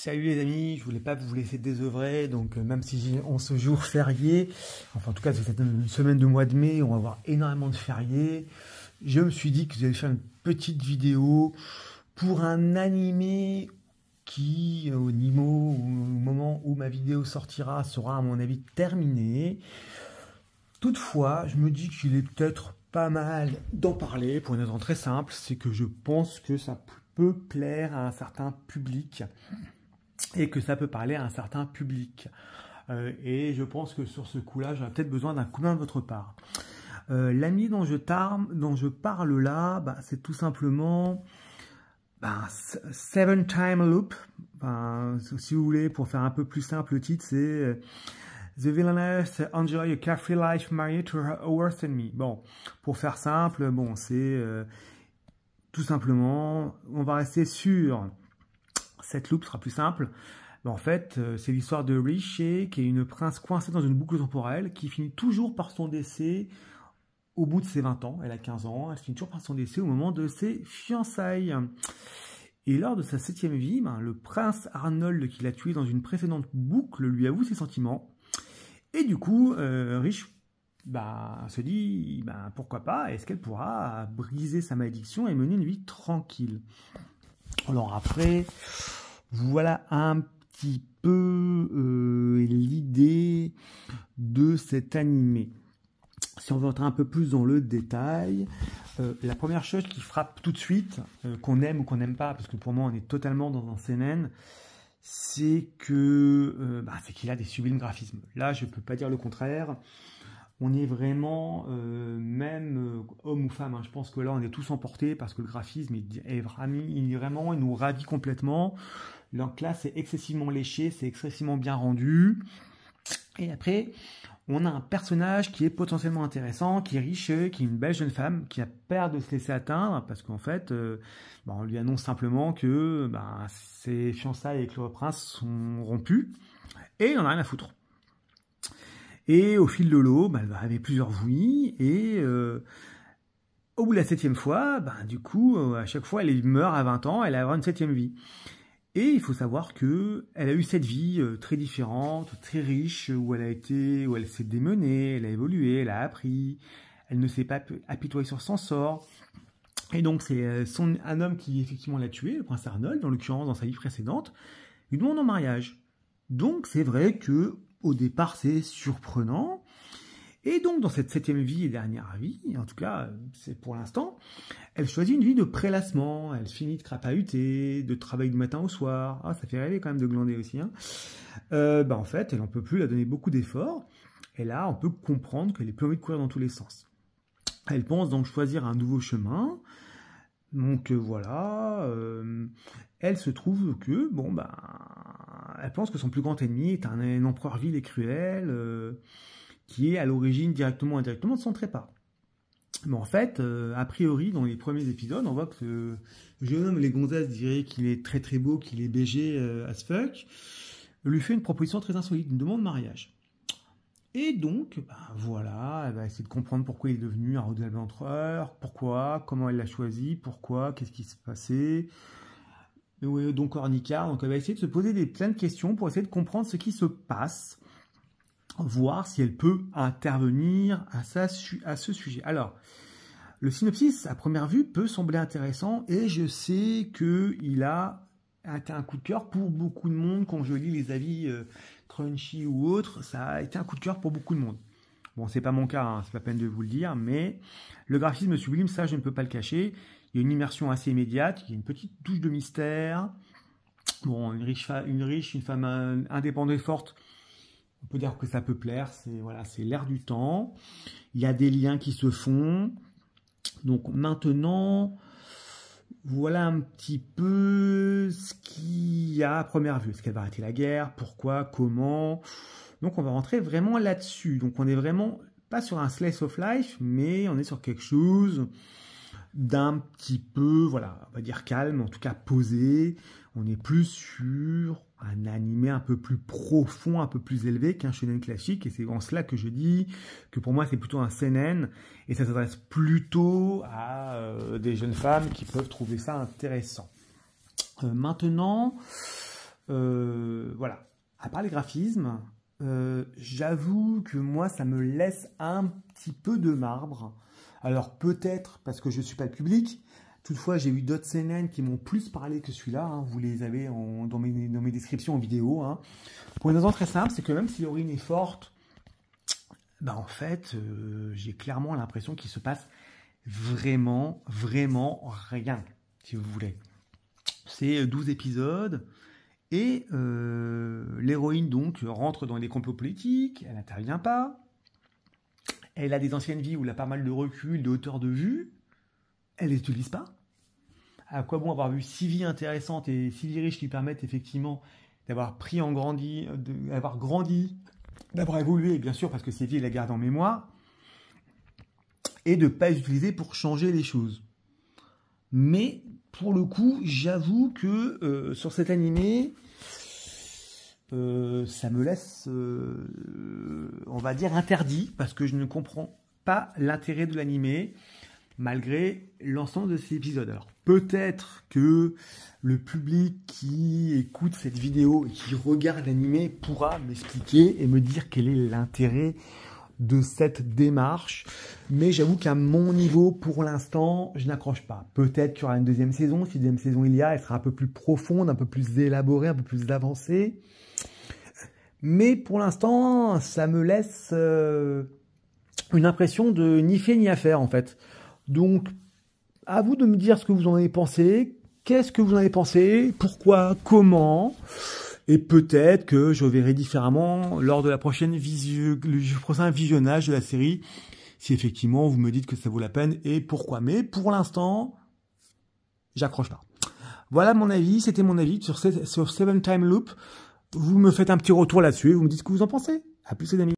Salut les amis, je voulais pas vous laisser désœuvrer, donc même si on ce jour férié, enfin en tout cas c'est cette semaine de mois de mai, on va avoir énormément de fériés, je me suis dit que j'allais faire une petite vidéo pour un animé qui, au moment où ma vidéo sortira, sera à mon avis terminé. Toutefois, je me dis qu'il est peut-être pas mal d'en parler pour une raison très simple, c'est que je pense que ça peut plaire à un certain public et que ça peut parler à un certain public. Et je pense que sur ce coup-là, j'aurais peut-être besoin d'un coup de main de votre part. L'ami dont je parle là, c'est tout simplement Seven Time Loop. Si vous voulez, pour faire un peu plus simple, le titre c'est The Villainess Enjoy a Carefree Life Married to Her Worst Enemy. Bon, pour faire simple, bon, c'est tout simplement, on va rester sur cette loupe, sera plus simple. En fait, c'est l'histoire de Rishi, qui est une prince coincée dans une boucle temporelle, qui finit toujours par son décès au bout de ses 20 ans. Elle a 15 ans, elle finit toujours par son décès au moment de ses fiançailles. Et lors de sa 7e vie, le prince Arnold, qui l'a tué dans une précédente boucle, lui avoue ses sentiments. Et du coup, Rishi se dit, pourquoi pas, est-ce qu'elle pourra briser sa malédiction et mener une vie tranquille. Alors après, voilà un petit peu l'idée de cet animé. Si on veut entrer un peu plus dans le détail, la première chose qui frappe tout de suite, qu'on aime ou qu'on n'aime pas, parce que pour moi on est totalement dans un seinen, c'est que c'est qu'il a des sublimes graphismes. Là, je ne peux pas dire le contraire. On est vraiment, même homme ou femme, je pense que là on est tous emportés parce que le graphisme il nous ravit complètement. Donc là c'est excessivement léché, c'est excessivement bien rendu. Et après, on a un personnage qui est potentiellement intéressant, qui est riche, qui est une belle jeune femme, qui a peur de se laisser atteindre parce qu'en fait, on lui annonce simplement que ses fiançailles avec le prince sont rompues et il n'en a rien à foutre. Et au fil de l'eau, elle va arriver plusieurs vies, et au bout de la 7e fois, du coup, à chaque fois, elle meurt à 20 ans, elle a une 7e vie. Et il faut savoir qu'elle a eu cette vie très différente, très riche, où elle s'est démenée, elle a évolué, elle a appris, elle ne s'est pas apitoyée sur son sort. Et donc, c'est un homme qui effectivement l'a tué, le prince Arnold, en l'occurrence dans sa vie précédente, lui demande en mariage. Donc, c'est vrai que au départ, c'est surprenant. Et donc, dans cette 7e vie et dernière vie, en tout cas, c'est pour l'instant, elle choisit une vie de prélassement. Elle finit de crapahuter, de travailler du matin au soir. Ah, ça fait rêver quand même de glander aussi. En fait, elle n'en peut plus, elle a donné beaucoup d'efforts. Et là, on peut comprendre qu'elle n'a plus envie de courir dans tous les sens. Elle pense donc choisir un nouveau chemin. Donc voilà, elle se trouve que, elle pense que son plus grand ennemi est un empereur vil et cruel, qui est à l'origine directement ou indirectement de son trépas. Mais en fait, a priori, dans les premiers épisodes, on voit que le jeune homme, les gonzesses diraient qu'il est très très beau, qu'il est BG as fuck, lui fait une proposition très insolite, une demande de mariage. Et donc, voilà, elle va essayer de comprendre pourquoi il est devenu un redoutable empereur, pourquoi, comment elle l'a choisi, pourquoi, qu'est-ce qui s'est passé. Donc Ornicar, donc elle va essayer de se poser plein de questions pour essayer de comprendre ce qui se passe, voir si elle peut intervenir à ce sujet. Alors, le synopsis, à première vue, peut sembler intéressant, et je sais qu'il a été un coup de cœur pour beaucoup de monde. Quand je lis les avis Crunchy ou autres, ça a été un coup de cœur pour beaucoup de monde. Bon, c'est pas mon cas, c'est pas peine de vous le dire, mais le graphisme sublime, ça je ne peux pas le cacher. Il y a une immersion assez immédiate, il y a une petite touche de mystère. Bon, une femme indépendante et forte, on peut dire que ça peut plaire, c'est l'air du temps. Il y a des liens qui se font. Donc maintenant, voilà un petit peu ce qu'il y a à première vue. Est-ce qu'elle va arrêter la guerre? Pourquoi? Comment? Donc on va rentrer vraiment là-dessus. Donc on est vraiment pas sur un slice of life, mais on est sur quelque chose d'un petit peu, voilà, on va dire calme, en tout cas posé. On est plus sur un animé un peu plus profond, un peu plus élevé qu'un shonen classique, et c'est en cela que je dis que pour moi c'est plutôt un seinen, et ça s'adresse plutôt à des jeunes femmes qui peuvent trouver ça intéressant. Maintenant, voilà. À part les graphismes, j'avoue que moi, ça me laisse un petit peu de marbre. Alors peut-être parce que je ne suis pas le public. Toutefois, j'ai eu d'autres CNN qui m'ont plus parlé que celui-là. Hein. Vous les avez dans mes descriptions en vidéo. Hein. Pour une raison très simple, c'est que même si l'héroïne est forte, bah en fait, j'ai clairement l'impression qu'il se passe vraiment rien, si vous voulez. C'est 12 épisodes. Et l'héroïne donc rentre dans des complots politiques, elle n'intervient pas, elle a des anciennes vies où elle a pas mal de recul, de hauteur de vue, elle les utilise pas. À quoi bon avoir vu 6 vies intéressantes et 6 vies riches qui permettent effectivement d'avoir d'avoir grandi, d'avoir évolué, bien sûr parce que ces vies elle les garde en mémoire, et de ne pas les utiliser pour changer les choses. Mais pour le coup, j'avoue que sur cet animé, ça me laisse, on va dire, interdit, parce que je ne comprends pas l'intérêt de l'animé, malgré l'ensemble de ces épisodes. Alors, peut-être que le public qui écoute cette vidéo et qui regarde l'animé pourra m'expliquer et me dire quel est l'intérêt de cette démarche, mais j'avoue qu'à mon niveau, pour l'instant, je n'accroche pas. Peut-être qu'il y aura une deuxième saison, si deuxième saison il y a, elle sera un peu plus profonde, un peu plus élaborée, un peu plus avancée, mais pour l'instant, ça me laisse une impression de ni fait ni à faire, en fait. Donc, à vous de me dire ce que vous en avez pensé, qu'est-ce que vous en avez pensé, pourquoi, comment. Et peut-être que je verrai différemment lors de la prochain visionnage de la série, si effectivement vous me dites que ça vaut la peine et pourquoi. Mais pour l'instant, j'accroche pas. Voilà mon avis, c'était mon avis sur Seven Time Loop. Vous me faites un petit retour là-dessus et vous me dites ce que vous en pensez. À plus les amis.